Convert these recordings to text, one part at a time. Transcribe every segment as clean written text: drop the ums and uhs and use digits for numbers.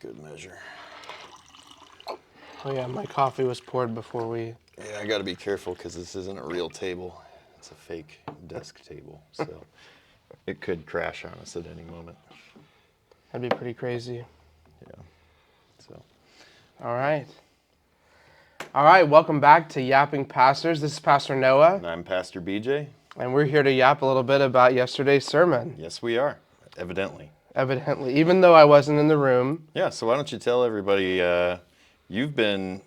good measure. Oh yeah, my coffee was poured before we... Yeah, I got to be careful because this isn't a real table. It's a fake desk table, so it could crash on us at any moment. That'd be pretty crazy. Yeah, so. All right. All right, welcome back to Yapping Pastors. This is Pastor Noah. And I'm Pastor BJ. And we're here to yap a little bit about yesterday's sermon. Yes, we are, evidently. Evidently, even though I wasn't in the room. Yeah, so why don't you tell everybody, you've been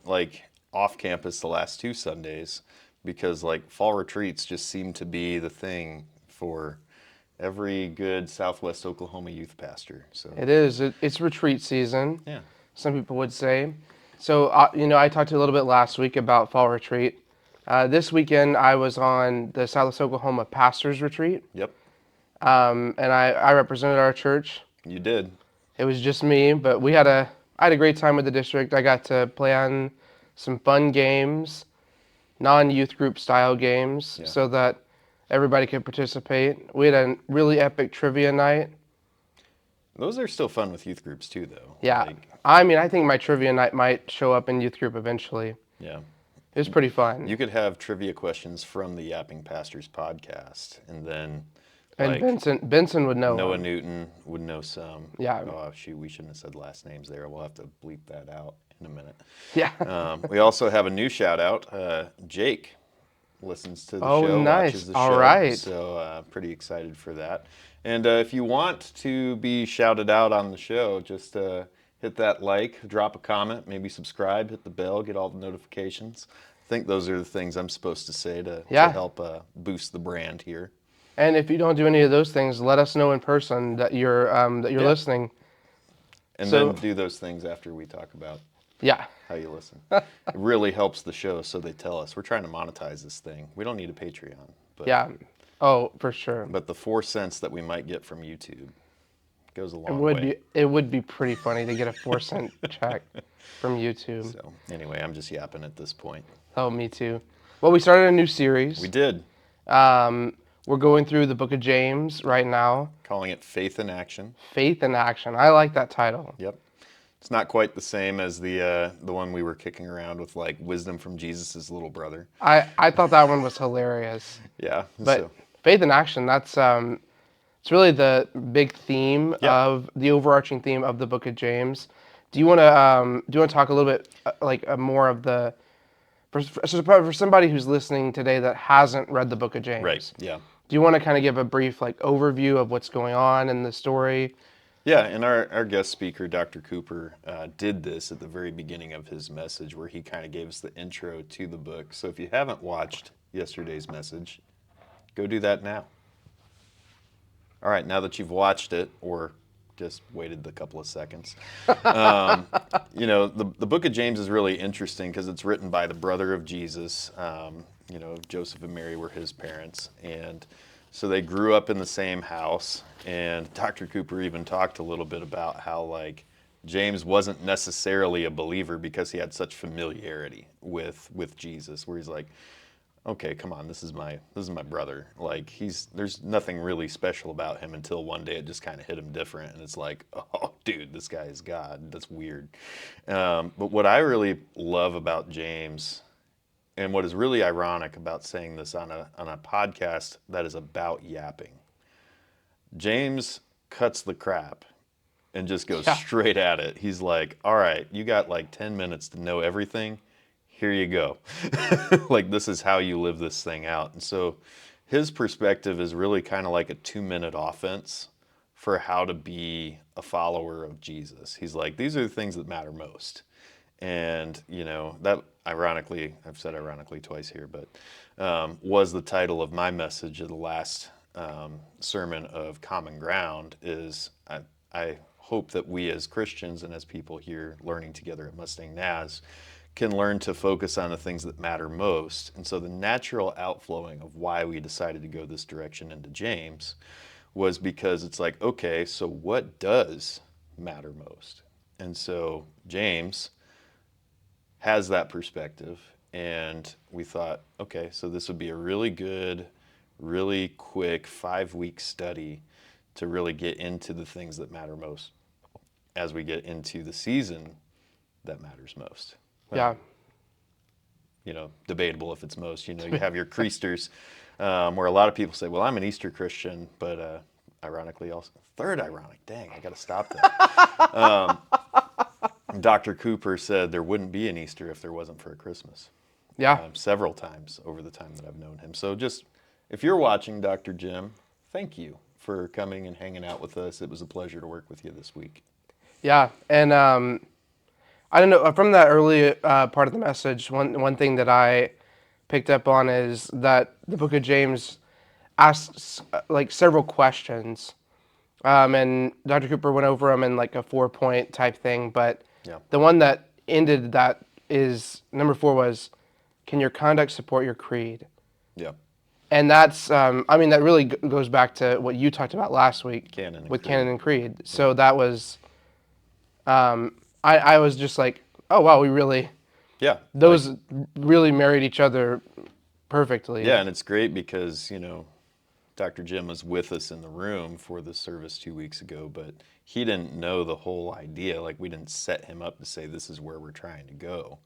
off campus the last 2 Sundays because fall retreats just seem to be the thing for every good Southwest Oklahoma youth pastor. So It is. It's retreat season. Yeah. Some people would say. So, I talked to you a little bit last week about fall retreat. This weekend, I was on the Southwest Oklahoma Pastors Retreat. Yep. And I represented our church. You did. It was just me, but I had a great time with the district. I got to play on some fun games, non-youth group style games, so that everybody could participate. We had a really epic trivia night. Those are still fun with youth groups too, though. Yeah. I think my trivia night might show up in youth group eventually. Yeah. It was pretty fun. You could have trivia questions from the Yapping Pastors podcast, and then Benson would know. Noah Newton would know some. Yeah. Oh, shoot, we shouldn't have said last names there. We'll have to bleep that out in a minute. Yeah. We also have a new shout out. Jake listens to the show. Oh, nice. Watches the All show, right. So pretty excited for that. And if you want to be shouted out on the show, just hit that like, drop a comment, maybe subscribe, hit the bell, get all the notifications. I think those are the things I'm supposed to say to help boost the brand here. And if you don't do any of those things, let us know in person that you're listening. And then do those things after we talk about how you listen. It really helps the show, so they tell us. We're trying to monetize this thing. We don't need a Patreon. But, yeah. Oh, for sure. But the 4 cents that we might get from YouTube goes a long way. It would be pretty funny to get a 4-cent check from YouTube. So anyway, I'm just yapping at this point. Oh, me too. Well, we started a new series. We did. We're going through the book of James right now. Calling it Faith in Action. Faith in Action. I like that title. Yep. It's not quite the same as the one we were kicking around with, wisdom from Jesus' little brother. I thought that one was hilarious. Yeah. But Faith in Action, that's it's really the big theme of the overarching theme of the book of James. Do you want to talk a little bit more of the for somebody who's listening today that hasn't read the book of James? Right. Yeah. Do you want to kind of give a brief overview of what's going on in the story? Yeah, and our guest speaker, Dr. Cooper, did this at the very beginning of his message where he kind of gave us the intro to the book. So if you haven't watched yesterday's message, go do that now. All right, now that you've watched it, or just waited the couple of seconds, the book of James is really interesting because it's written by the brother of Jesus. Joseph and Mary were his parents, and so they grew up in the same house. And Dr. Cooper even talked a little bit about how James wasn't necessarily a believer because he had such familiarity with Jesus, where he's like, okay, come on, this is my brother. There's nothing really special about him until one day it just kind of hit him different, and it's like, oh, dude, this guy is God. That's weird. But what I really love about James, and what is really ironic about saying this on a podcast that is about yapping, James cuts the crap and just goes straight at it. He's like, all right, you got 10 minutes to know everything. Here you go. This is how you live this thing out. And so his perspective is really kind of like a 2-minute offense for how to be a follower of Jesus. He's like, these are the things that matter most. And, that ironically, I've said ironically twice here, but was the title of my message of the last sermon of Common Ground. Is I hope that we as Christians and as people here learning together at Mustang Naz can learn to focus on the things that matter most. And so the natural outflowing of why we decided to go this direction into James was because it's like, okay, so what does matter most? And so James has that perspective, and we thought, okay, so this would be a really good, really quick 5-week study to really get into the things that matter most. as we get into the season, that matters most. Yeah. Debatable if it's most. You have your Creasters, where a lot of people say, well, I'm an Easter Christian, but ironically also, third ironic, dang, I got to stop that. Dr. Cooper said there wouldn't be an Easter if there wasn't for a Christmas. Yeah. Several times over the time that I've known him. So just, if you're watching, Dr. Jim, thank you for coming and hanging out with us. It was a pleasure to work with you this week. Yeah. And I don't know, from that early part of the message, one thing that I picked up on is that the book of James asks like several questions. And Dr. Cooper went over them in like a 4-point type thing, but Yeah. the one that ended that is number 4 was, can your conduct support your creed? Yeah. And that's, that really goes back to what you talked about last week Canon with and Canon and Creed. So that was, I was just like, oh wow, we really, Yeah. those really married each other perfectly. Yeah, and it's great because, Dr. Jim was with us in the room for the service 2 weeks ago, but he didn't know the whole idea. Like, we didn't set him up to say this is where we're trying to go,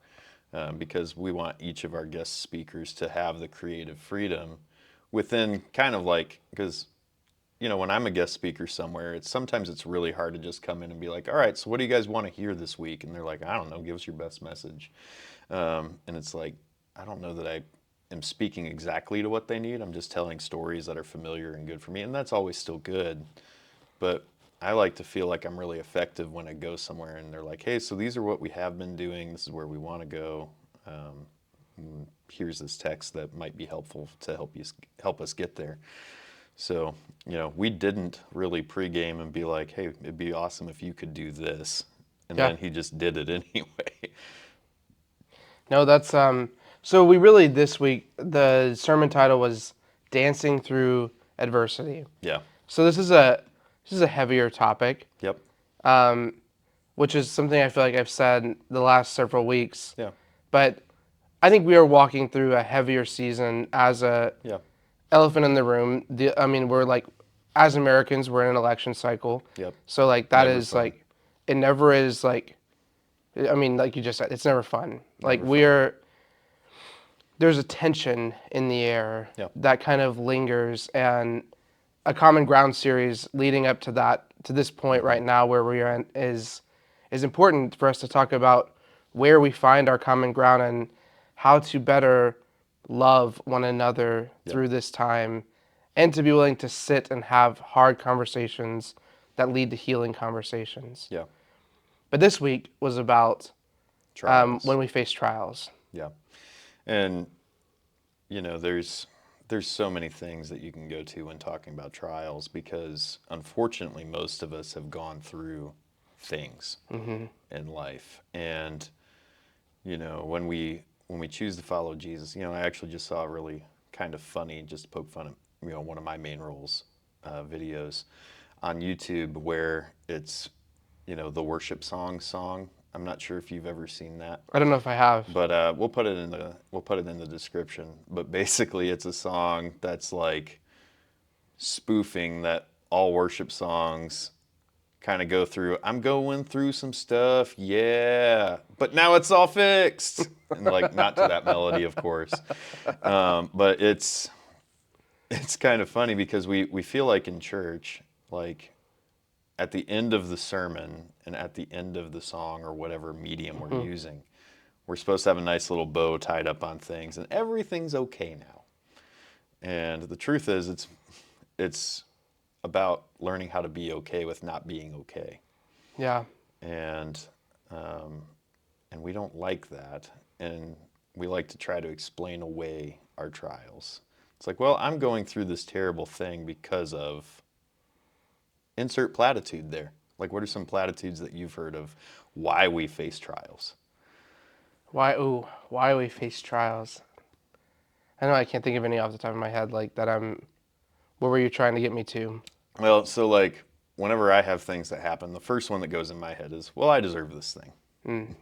because we want each of our guest speakers to have the creative freedom within kind of like, because, when I'm a guest speaker somewhere, sometimes it's really hard to just come in and be like, all right, so what do you guys want to hear this week? And they're like, I don't know, give us your best message. And it's like, I don't know that I am speaking exactly to what they need. I'm just telling stories that are familiar and good for me, and that's always still good. But I like to feel like I'm really effective when I go somewhere and they're like, hey, so these are what we have been doing. This is where we want to go. Here's this text that might be helpful to help us get there. So, we didn't really pregame and be like, hey, it'd be awesome if you could do this. And then he just did it anyway. No, that's, so we really, this week, the sermon title was Dancing Through Adversity. Yeah. So this is a heavier topic. Yep. Which is something I feel like I've said the last several weeks. Yeah. But I think we are walking through a heavier season as a elephant in the room. We're like, as Americans, we're in an election cycle. Yep. So like that Never is fun. like, it never is like, like you just said, it's never fun. Like there's a tension in the air that kind of lingers, and a Common Ground series leading up to this point right now where we are is important for us to talk about where we find our common ground and how to better love one another through this time, and to be willing to sit and have hard conversations that lead to healing conversations. Yeah. But this week was about Trials. when we face trials. Yeah. And, there's so many things that you can go to when talking about trials, because unfortunately most of us have gone through things in life. And, when we choose to follow Jesus, I actually just saw a really kind of funny, just to poke fun at, one of my main roles videos on YouTube where it's, the Worship Song. I'm not sure if you've ever seen that. I don't know if I have. But we'll put it in the description. But basically, it's a song that's like spoofing that all worship songs kind of go through. I'm going through some stuff, yeah, but now it's all fixed. And like, not to that melody, of course. But it's kind of funny because we feel like in church, like at the end of the sermon and at the end of the song or whatever medium we're using, we're supposed to have a nice little bow tied up on things and everything's okay now. And the truth is, it's about learning how to be okay with not being okay. Yeah. And we don't like that. And we like to try to explain away our trials. It's like, well, I'm going through this terrible thing because of insert platitude there. Like, what are some platitudes that you've heard of why we face trials? Why we face trials? I know I can't think of any off the top of my head like that. Where were you trying to get me to? Well, so like whenever I have things that happen, the first one that goes in my head is, well, I deserve this thing.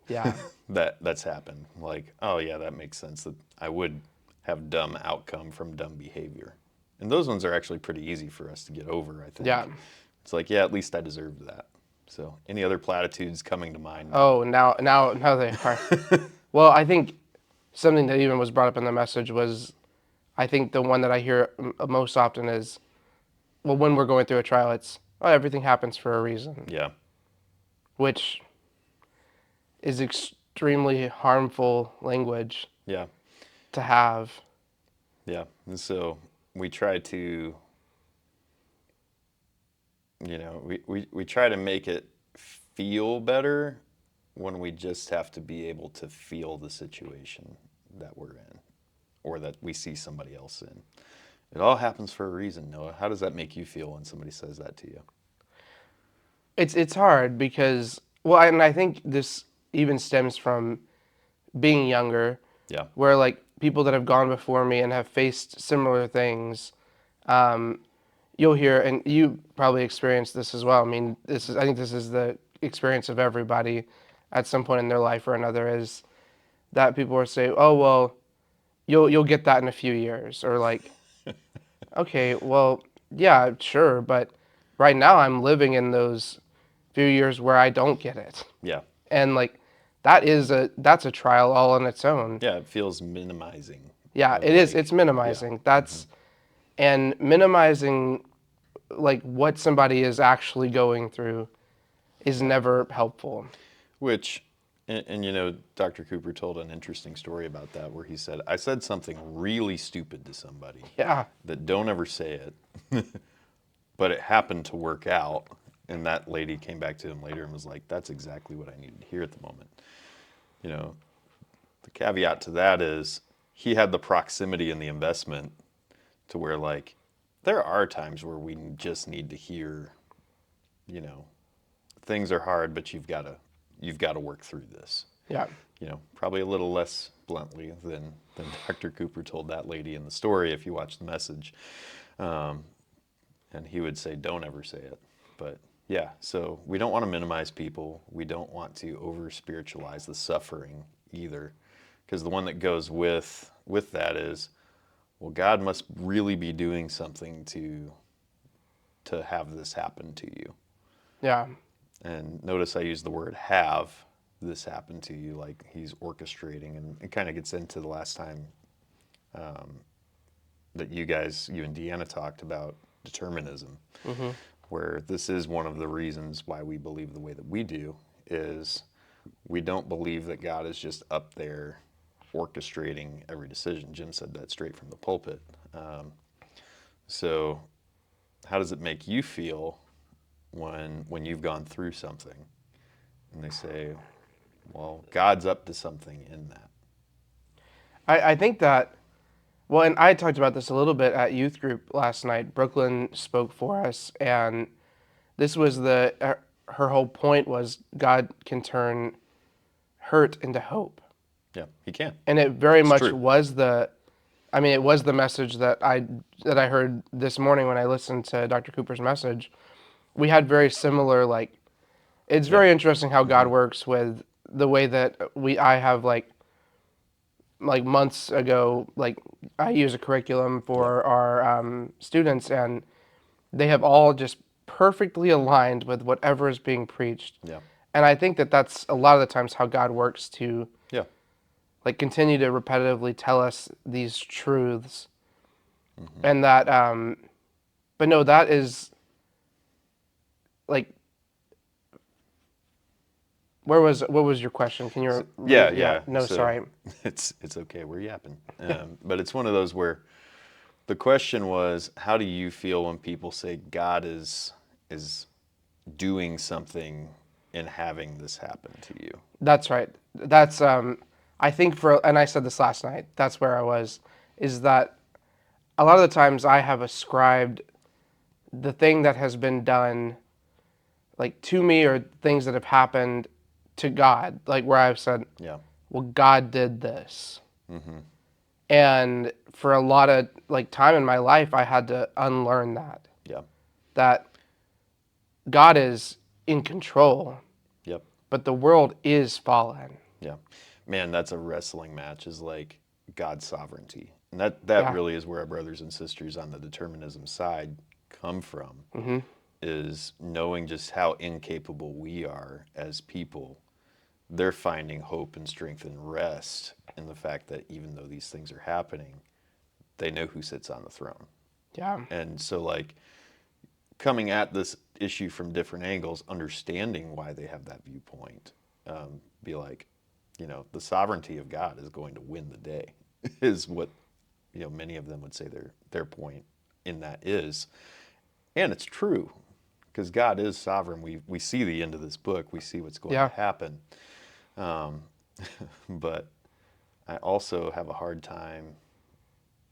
Yeah. That's happened. Like, oh yeah, that makes sense that I would have dumb outcome from dumb behavior. And those ones are actually pretty easy for us to get over, I think. Yeah. It's like, yeah, at least I deserved that. So, any other platitudes coming to mind? Oh, now they are. Well, I think something that even was brought up in the message was, I think the one that I hear most often is, well, when we're going through a trial, it's, oh, everything happens for a reason, Yeah. which is extremely harmful language Yeah. to have. Yeah. And so we try to, we try to make it feel better when we just have to be able to feel the situation that we're in or that we see somebody else in. It all happens for a reason, Noah. How does that make you feel when somebody says that to you? It's hard because, well, and I think this even stems from being younger, Yeah. where like people that have gone before me and have faced similar things, um, you'll hear, and you probably experienced this as well. I mean, I think this is the experience of everybody at some point in their life or another, is that people will say, "Oh, well, you'll get that in a few years," or like, "Okay, well, yeah, sure, but right now I'm living in those few years where I don't get it," Yeah. and like that's a trial all on its own. Yeah. It feels minimizing Yeah, of it is. like, It's yeah. minimizing. That's and minimizing like what somebody is actually going through is never helpful. Which, and Dr. Cooper told an interesting story about that where he said, I said something really stupid to somebody Yeah, that don't ever say it, but it happened to work out. And that lady came back to him later and was like, that's exactly what I needed to hear at the moment. You know, the caveat to that is he had the proximity and the investment to where, like, there are times where we just need to hear, you know, things are hard, but you've got to work through this. yeah, Probably a little less bluntly than Dr. Cooper told that lady in the story if you watch the message. And he would say, don't ever say it. But yeah, so we don't want to minimize people. We don't want to over spiritualize the suffering either. Because the one that goes with that is, well, God must really be doing something to have this happen to you. yeah, And notice I use the word have this happen to you, like he's orchestrating. And it kind of gets into the last time that you and Deanna talked about determinism, where this is one of the reasons why we believe the way that we do is we don't believe that God is just up there orchestrating every decision. Jim said that straight from the pulpit. So how does it make you feel when you've gone through something and they say, well, God's up to something in that? I think that. Well, and I talked about this a little bit at youth group last night. Brooklyn spoke for us, and this was her whole point was God can turn hurt into hope, Yeah, he can. and it very It's much true. was it was the message that I heard this morning when I listened to Dr. Cooper's message. We had very similar like. It's Yeah. very interesting how God works with the way that I have like months ago, like I use a curriculum Yeah. for our students, and they have all just perfectly aligned with whatever is being preached. Yeah. And I think that that's a lot of the times how God works to Yeah. like continue to repetitively tell us these truths, and that. But no, that is like. What was your question? Can you Yeah, yeah, yeah. no, So sorry. it's okay. We're yapping, but it's one of those where the question was, how do you feel when people say God is doing something and having this happen to you? That's right. That's I think and I said this last night. That's where I was. Is that a lot of the times I have ascribed the thing that has been done, like to me, or things that have happened to God, like where I've said, Yeah. "Well, God did this," and for a lot of like time in my life, I had to unlearn that. Yeah. That God is in control, Yep. but the world is fallen. Yeah. Man, that's a wrestling match, is like God's sovereignty. And that Yeah. really is where our brothers and sisters on the determinism side come from, is knowing just how incapable we are as people. They're finding hope and strength and rest in the fact that even though these things are happening, they know who sits on the throne. Yeah. And so, like, coming at this issue from different angles, understanding why they have that viewpoint, be like, the sovereignty of God is going to win the day, is what, many of them would say their point in that is. And it's true, because God is sovereign. We see the end of this book. We see what's going to happen. But I also have a hard time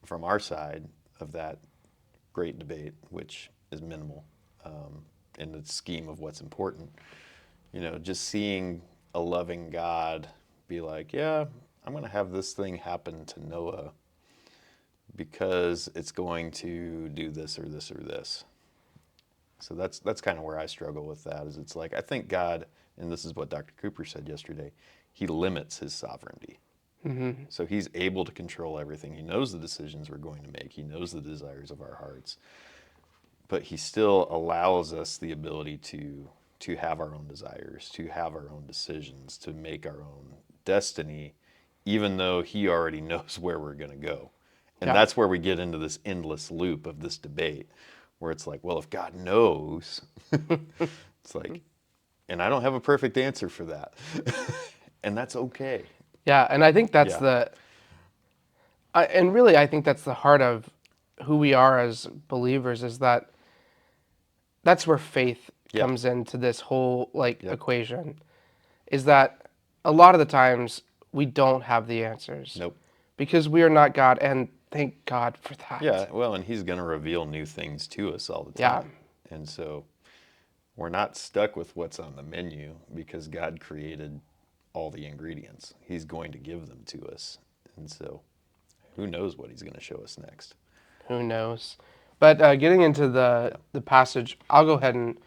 from our side of that great debate, which is minimal in the scheme of what's important. Just seeing a loving God be like, yeah, I'm going to have this thing happen to Noah because it's going to do this or this or this. So that's kind of where I struggle with that. Is it's like, I think God, and this is what Dr. Cooper said yesterday, he limits his sovereignty. Mm-hmm. So he's able to control everything. He knows the decisions we're going to make. He knows the desires of our hearts. But he still allows us the ability to have our own desires, to have our own decisions, to make our own destiny, even though he already knows where we're going to go. And that's where we get into this endless loop of this debate, where it's like, well, if God knows, it's like, and I don't have a perfect answer for that. And that's okay. Yeah, and I think that's and really I think that's the heart of who we are as believers, is that that's where faith comes into this whole equation, is that a lot of the times we don't have the answers. Nope. Because we are not God, and thank God for that. Yeah, well, and he's going to reveal new things to us all the time. Yeah. And so we're not stuck with what's on the menu because God created all the ingredients. He's going to give them to us. And so who knows what he's going to show us next. Who knows? But getting into the passage, I'll go ahead and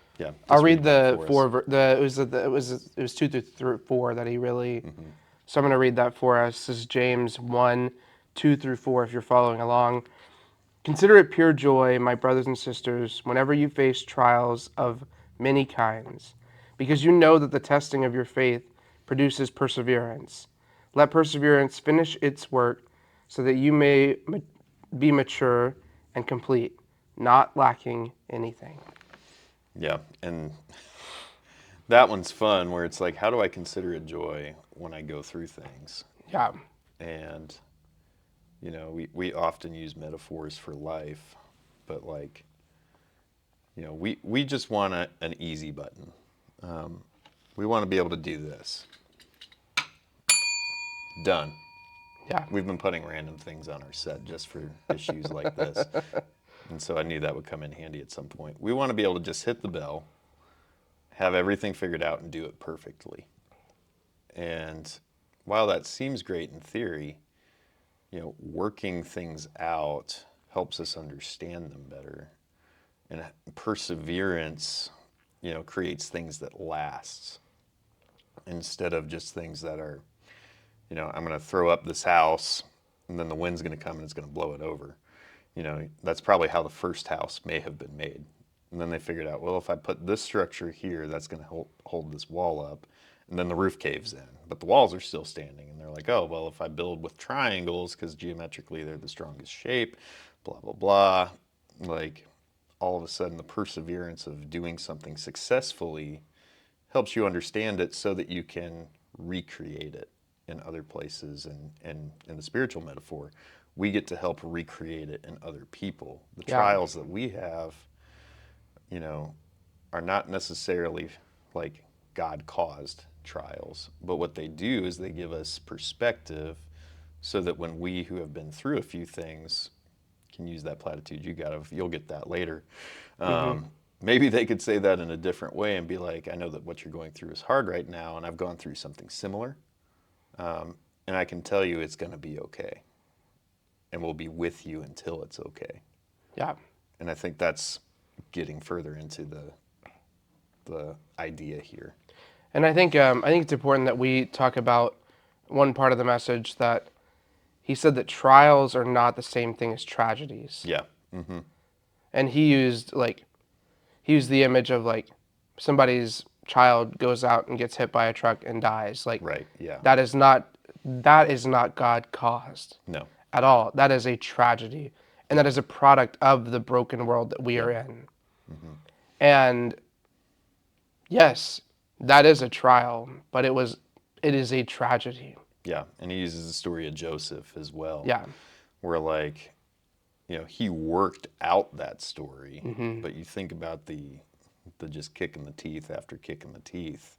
I'll read the four. It was 2 through 4 that he really. Mm-hmm. So I'm going to read that for us. This is James 1, 2 through 4. If you're following along, consider it pure joy, my brothers and sisters, whenever you face trials of many kinds, because you know that the testing of your faith produces perseverance. Let perseverance finish its work, so that you may be mature and complete, not lacking anything. Yeah, and that one's fun, where it's like, how do I consider it joy when I go through things? Yeah. And, we often use metaphors for life, but we just want an easy button. We want to be able to do this. Done. Yeah. We've been putting random things on our set just for issues like this. And so I knew that would come in handy at some point. We want to be able to just hit the bell, have everything figured out, and do it perfectly. And while that seems great in theory, working things out helps us understand them better. And perseverance, creates things that last instead of just things that are, I'm going to throw up this house and then the wind's going to come and it's going to blow it over. That's probably how the first house may have been made. And then they figured out, well, if I put this structure here, that's going to hold this wall up. And then the roof caves in, but the walls are still standing. And they're like, oh, well, if I build with triangles, because geometrically they're the strongest shape, blah, blah, blah. Like, all of a sudden, the perseverance of doing something successfully helps you understand it so that you can recreate it in other places. And in the spiritual metaphor, we get to help recreate it in other people. The trials that we have, are not necessarily like God-caused trials, but what they do is they give us perspective so that when we who have been through a few things can use that platitude you'll get that later. Maybe they could say that in a different way and be like, I know that what you're going through is hard right now, and I've gone through something similar, and I can tell you it's going to be okay, and we'll be with you until it's okay. Yeah. And I think that's getting further into the idea here. And I think it's important that we talk about one part of the message, that he said that trials are not the same thing as tragedies. Yeah. Mm-hmm. And he used he used the image of like somebody's child goes out and gets hit by a truck and dies. Like Right. Yeah. that is not God caused No. at all. That is a tragedy, and that is a product of the broken world that we are Yep. in. Hmm. And yes, that is a trial, but it is a tragedy. Yeah. And he uses the story of Joseph as well, Yeah. where like, he worked out that story, Hmm. but you think about the just kicking the teeth after kicking the teeth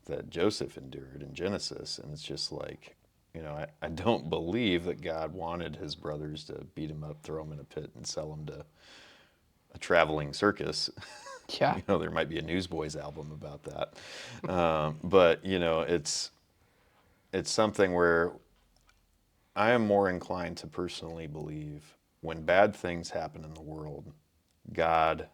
that Joseph endured in Genesis, and it's just like, I don't believe that God wanted his brothers to beat him up, throw him in a pit, and sell him to a traveling circus. Yeah. There might be a Newsboys album about that, but it's something where I am more inclined to personally believe when bad things happen in the world, God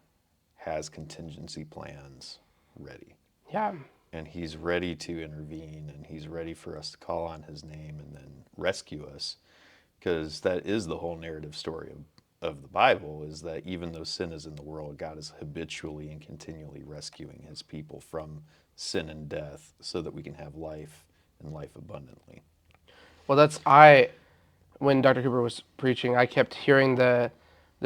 has contingency plans ready. Yeah. And he's ready to intervene, and he's ready for us to call on his name and then rescue us. Because that is the whole narrative story of the Bible, is that even though sin is in the world, God is habitually and continually rescuing his people from sin and death so that we can have life and life abundantly. Well, when Dr. Cooper was preaching, I kept hearing the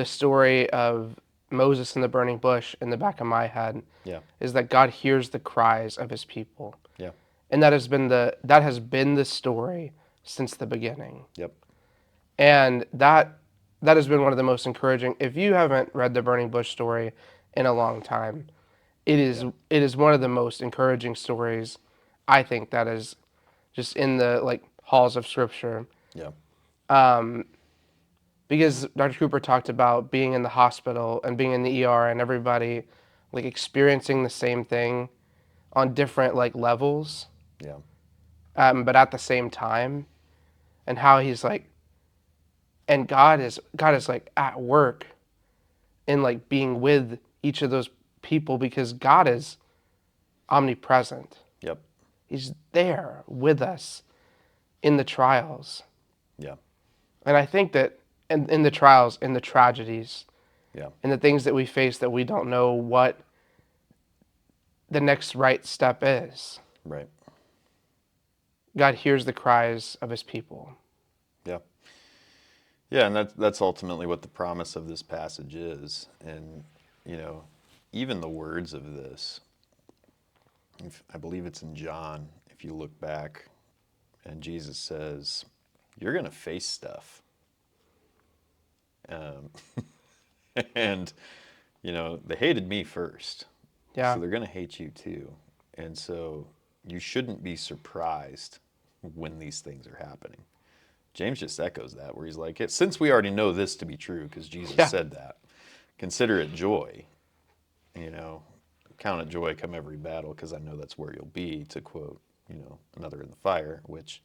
story of Moses in the burning bush in the back of my head. Yeah, Is that God hears the cries of his people. yeah, And that has been the story since the beginning. yep, And that has been one of the most encouraging. If you haven't read the burning bush story in a long time, it is yeah, it is one of the most encouraging stories I think that is just in the like halls of scripture. yeah, Because Dr. Cooper talked about being in the hospital and being in the ER and everybody like experiencing the same thing on different like levels, yeah, but at the same time, and how he's like, and God is like at work in like being with each of those people because God is omnipresent. yep, He's there with us in the trials. yeah, And I think that in the trials, in the tragedies, yeah, in the things that we face that we don't know what the next right step is, right, God hears the cries of his people. yeah. Yeah, and that's ultimately what the promise of this passage is. And, you know, even the words of this, I believe it's in John, if you look back, and Jesus says, you're going to face stuff. Um, and, they hated me first. So Yeah. they're going to hate you too. And so you shouldn't be surprised when these things are happening. James just echoes that, where he's like, since we already know this to be true, because Jesus Yeah. said that, consider it joy. You know, count it joy come every battle, because I know that's where you'll be, to quote, Another in the Fire, which,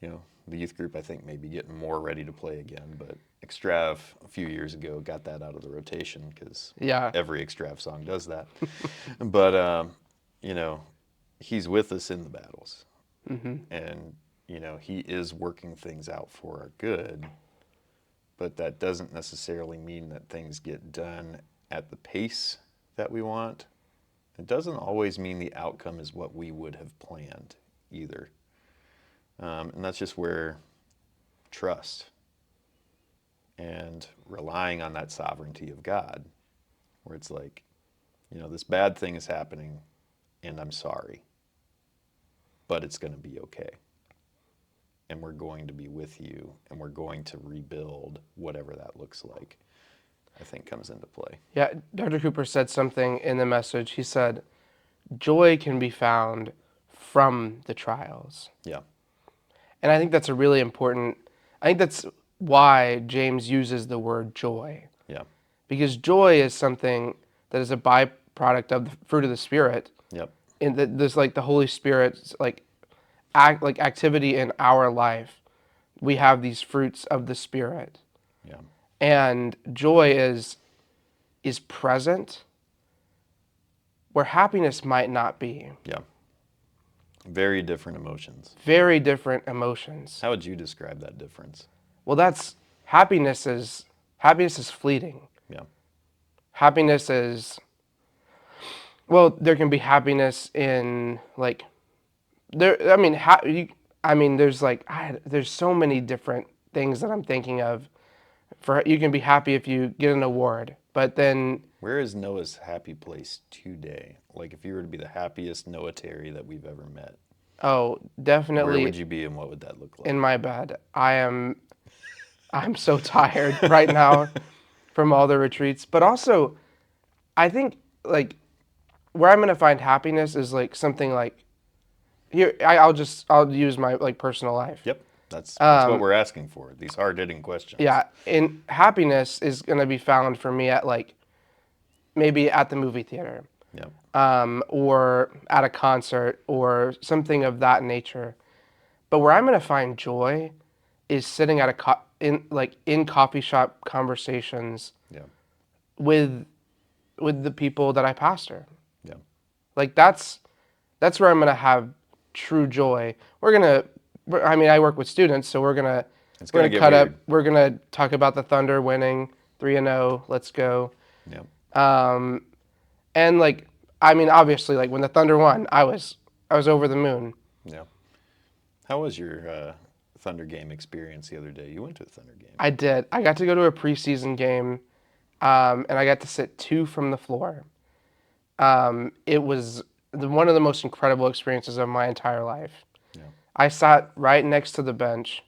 the youth group, I think, may be getting more ready to play again. But Extrav, a few years ago, got that out of the rotation, because Yeah. every Extrav song does that. But, you know, he's with us in the battles. Hmm. And, he is working things out for our good, but that doesn't necessarily mean that things get done at the pace that we want. It doesn't always mean the outcome is what we would have planned either. And that's just where trust and relying on that sovereignty of God, where it's like, this bad thing is happening and I'm sorry, but it's going to be okay. And we're going to be with you, and we're going to rebuild whatever that looks like, I think comes into play. Yeah. Dr. Cooper said something in the message. He said, joy can be found from the trials. Yeah, And I think that's a really important, I think that's why James uses the word joy. yeah, Because joy is something that is a byproduct of the fruit of the Spirit. yep, And that there's like the Holy Spirit's like activity in our life. We have these fruits of the Spirit. yeah, And joy is present where happiness might not be. yeah. Very different emotions. Very different emotions. How would you describe that difference? Well, that's happiness is fleeting. Yeah, Happiness is well, there can be happiness in like there. I mean, there's like there's so many different things that I'm thinking of. For you can be happy if you get an award, but then Where is Noah's happy place today? Like, if you were to be the happiest Noah Terry that we've ever met, oh, where definitely would you be and what would that look in like? my bed. I'm so tired right now from all the retreats, but also I think like where I'm gonna find happiness is like something like here. I'll use my like personal life. Yep, that's what we're asking for. These hard hitting questions. Yeah, and happiness is gonna be found for me at like maybe at the movie theater, Yep. or at a concert or something of that nature. But where I'm gonna find joy is sitting at in coffee shop conversations Yep. with the people that I pastor. Yep. Like that's where I'm gonna have true joy. I mean, I work with students, so It's we're gonna gonna get cut up. weird. We're gonna talk about the Thunder winning 3-0. Let's go. Yep. Um, and like, I mean, obviously, like when the Thunder won, I was over the moon. Yep. How was your Thunder game experience the other day? You went to a Thunder game. I did. I got to go to a preseason game, and I got to sit 2 from the floor. It was one of the most incredible experiences of my entire life. Yeah. I sat right next to the bench.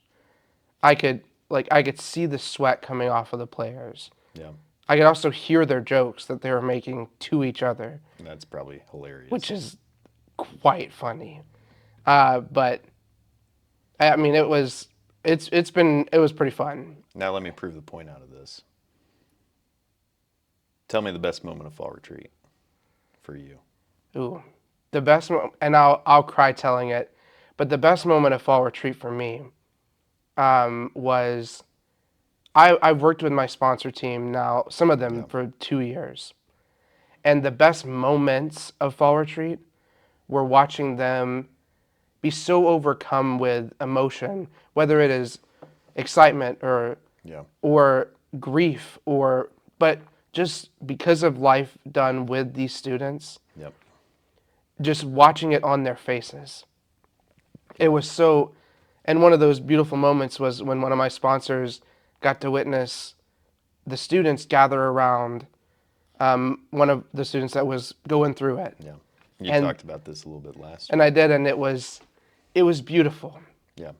I could see the sweat coming off of the players. Yeah. I could also hear their jokes that they were making to each other, That's probably hilarious. which is quite funny. But I mean, it was pretty fun. Now let me prove the point out of this. Tell me the best moment of fall retreat for you. Ooh, the best and I'll cry telling it, but the best moment of fall retreat for me was I've worked with my sponsor team now, some of them Yeah. for 2 years, and the best moments of fall retreat were watching them be so overcome with emotion, whether it is excitement Yeah. or grief but just because of life done with these students, Yep. just watching it on their faces. It was so, and one of those beautiful moments was when one of my sponsors got to witness the students gather around one of the students that was going through it. Yeah. You And talked about this a little bit last and week. I did, and it was beautiful. Yeah.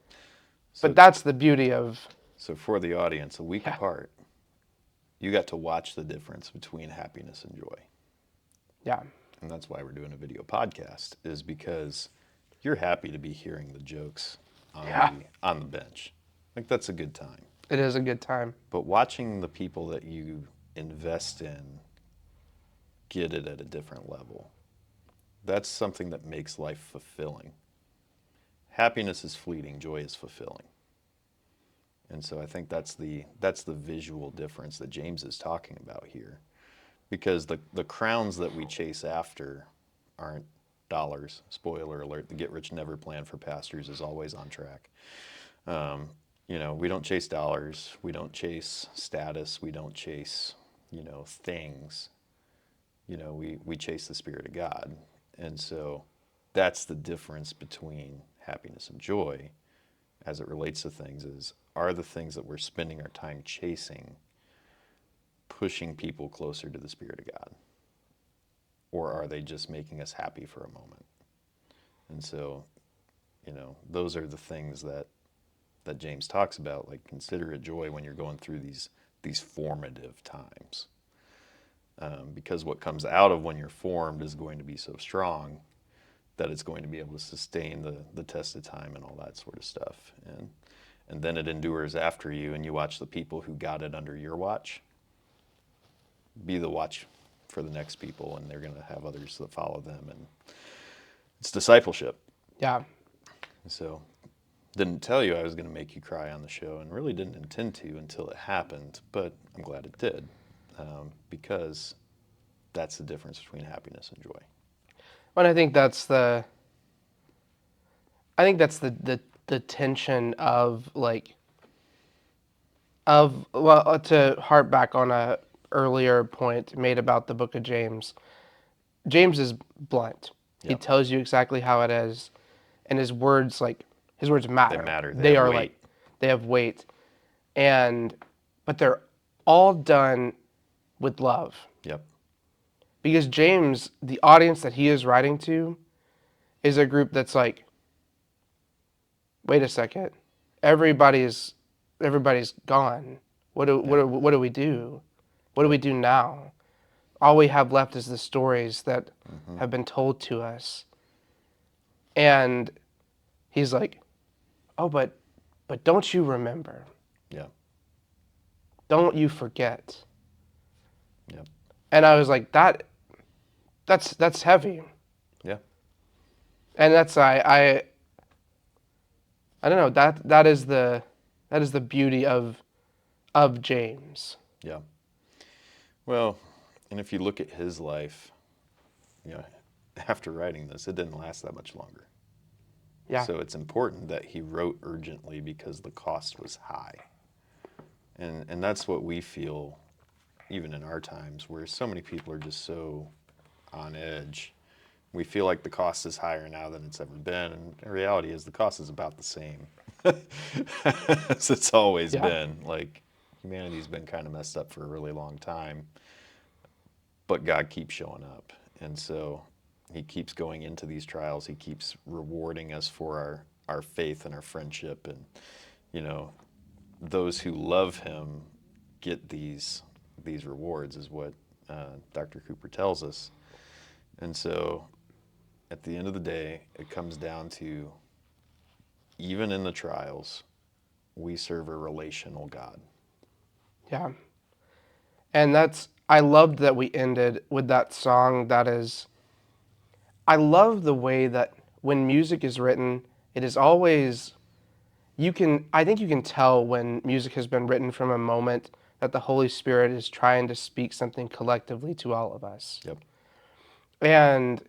So, But that's the beauty of so for the audience, a week apart, you got to watch the difference between happiness and joy. yeah. And that's why we're doing a video podcast, is because you're happy to be hearing the jokes on the bench. Like, that's a good time. It is a good time. But watching the people that you invest in get it at a different level, that's something that makes life fulfilling. Happiness is fleeting, joy is fulfilling. And so I think that's the visual difference that James is talking about here. Because the crowns that we chase after aren't dollars. Spoiler alert, the get rich never plan for pastors is always on track. We don't chase dollars, we don't chase status, we don't chase, things. We chase the Spirit of God. And so that's the difference between happiness and joy as it relates to things, are the things that we're spending our time chasing pushing people closer to the Spirit of God? Or are they just making us happy for a moment? And so, those are the things that James talks about, like consider it joy when you're going through these formative times. Because what comes out of when you're formed is going to be so strong that it's going to be able to sustain the test of time and all that sort of stuff. And then it endures after you, and you watch the people who got it under your watch be the watch for the next people, and they're going to have others that follow them. And it's discipleship. Yeah. So didn't tell you I was going to make you cry on the show, and really didn't intend to until it happened, but I'm glad it did, because that's the difference between happiness and joy. Well, I think that's the tension of to harp back on a earlier point made about the book of James. James is blunt. He Yep. tells you exactly how it is, and his words They matter. matter. They They have are weight. like they have weight, but they're all done with love. Yep. Because James, the audience that he is writing to, is a group that's like, wait a second, everybody's gone. What do we do? What do we do now? All we have left is the stories that have been told to us. And he's like, oh, but don't you remember? Yeah. Don't you forget? Yep. And I was like, that's heavy. Yeah. And that's I don't know, that is the beauty of James. Yeah. Well, and if you look at his life, you know, after writing this, it didn't last that much longer. Yeah. So it's important that he wrote urgently because the cost was high. And that's what we feel even in our times where so many people are just so on edge. We feel like the cost is higher now than it's ever been, and the reality is the cost is about the same as it's always Yeah. been. Like, humanity's been kind of messed up for a really long time, but God keeps showing up. And so he keeps going into these trials. He keeps rewarding us for our faith and our friendship. And, you know, those who love him get these rewards is what Dr. Cooper tells us. And so at the end of the day, it comes down to, even in the trials, we serve a relational God. Yeah. And I loved that we ended with that song I love the way that when music is written, it is always, I think you can tell when music has been written from a moment that the Holy Spirit is trying to speak something collectively to all of us. Yep. And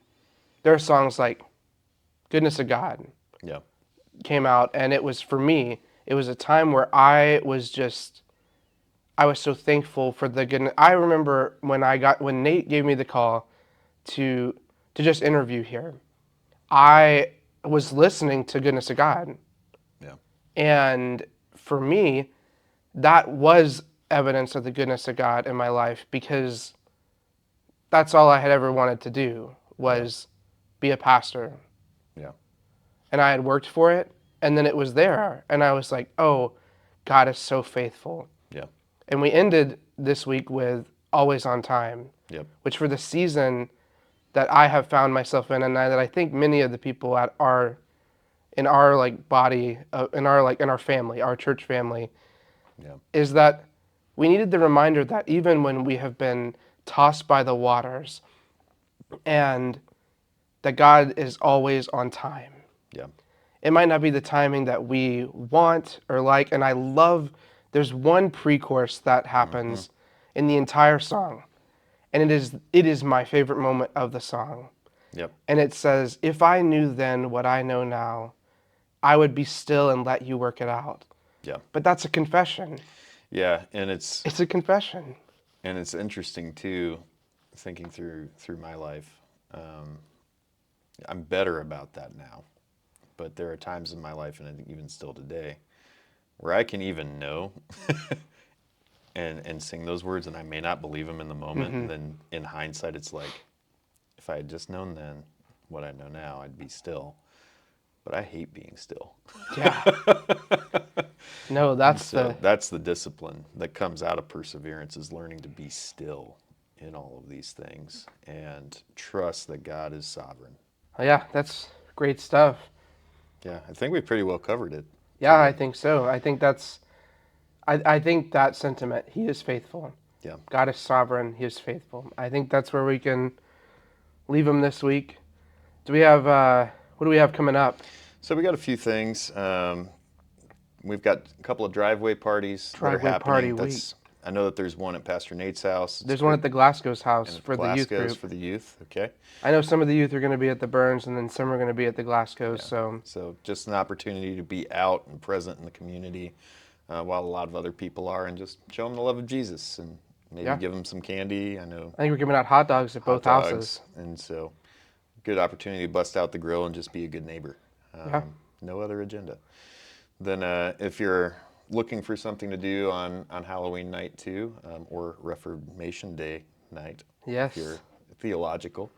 there are songs like Goodness of God Yeah. came out, and it was, for me, it was a time where I was so thankful for the goodness. I remember when Nate gave me the call to just interview here, I was listening to Goodness of God. Yeah. And for me, that was evidence of the goodness of God in my life, because that's all I had ever wanted to do was be a pastor. Yeah. And I had worked for it, and then it was there. And I was like, oh, God is so faithful. Yeah. And we ended this week with Always on Time, Yep. which for the season that I have found myself in, and that I think many of the people in our like body, in our family, our church family, Yeah. is that we needed the reminder that even when we have been tossed by the waters, and that God is always on time. Yeah. It might not be the timing that we want or like, and I love, there's one pre-chorus that happens in the entire song, and it is my favorite moment of the song. Yep. And it says, if I knew then what I know now, I would be still and let you work it out. Yeah. But that's a confession. Yeah. And it's It's a confession. interesting too, thinking through my life. I'm better about that now, but there are times in my life, and I think even still today, where I can even know and sing those words, and I may not believe them in the moment. And then in hindsight, it's like, if I had just known then what I know now, I'd be still. But I hate being still. Yeah. No, That's the discipline that comes out of perseverance, is learning to be still in all of these things and trust that God is sovereign. yeah, that's great stuff. Yeah, I think we pretty well covered it. Yeah, I think so. I think that sentiment, he is faithful. Yeah. God is sovereign, he is faithful. I think that's where we can leave him this week. What do we have coming up? So we got a few things. We've got a couple of driveway parties that are Driveway happening. party week. I know that there's one at Pastor Nate's house. There's one at the Glasgow's house for the youth Glasgow's group. for the youth. Okay. I know some of the youth are going to be at the Burns, and then some are going to be at the Glasgow's. So just an opportunity to be out and present in the community while a lot of other people are, and just show them the love of Jesus maybe Yeah. give them some candy. I know I think we're giving out hot dogs at hot both houses. dogs, and so good opportunity to bust out the grill and just be a good neighbor. Yeah. No other agenda. Then if you're looking for something to do on Halloween night too, or Reformation Day night, if you're Yes. theological,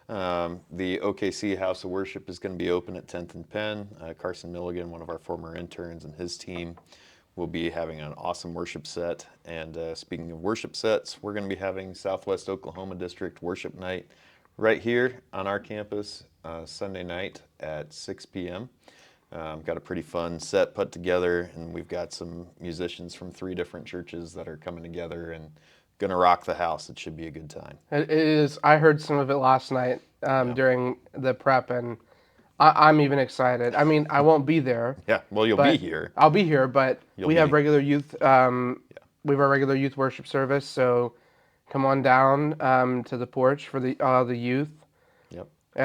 the OKC House of Worship is going to be open at 10th and Penn. Carson Milligan, one of our former interns, and his team will be having an awesome worship set. And speaking of worship sets, we're going to be having Southwest Oklahoma District Worship Night right here on our campus Sunday night at 6 p.m. Got a pretty fun set put together, and we've got some musicians from 3 different churches that are coming together and going to rock the house. It should be a good time. It is. I heard some of it last night Yeah. during the prep, and I'm even excited. I mean, I won't be there, Yeah, well, you'll be but here. I'll be here. But You'll we have be, regular youth. We have our regular youth worship service, so come on down to the porch for the youth. yep, We're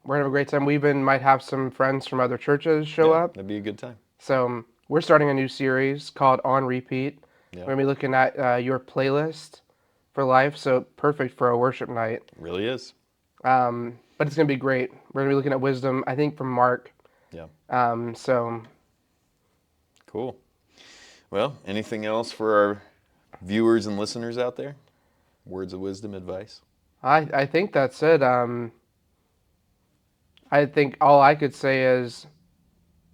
gonna have a great time. We even might have some friends from other churches show yeah, up. that'd be a good time. So we're starting a new series called On Repeat. Yeah, We're gonna be looking at your playlist for life. So perfect for a worship night. really is. But it's gonna be great. We're gonna be looking at wisdom, I think, from Mark. Yeah, So cool. Well, anything else for our viewers and listeners out there? Words of wisdom, advice? I think that's it. I think all I could say is,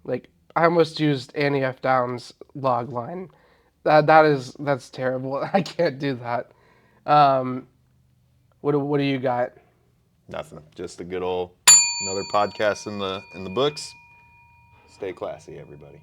like, I almost used Annie F. Downs' log line. That's terrible. I can't do that. Um, what do you got? Nothing. Just a good old another podcast in the books. Stay classy, everybody.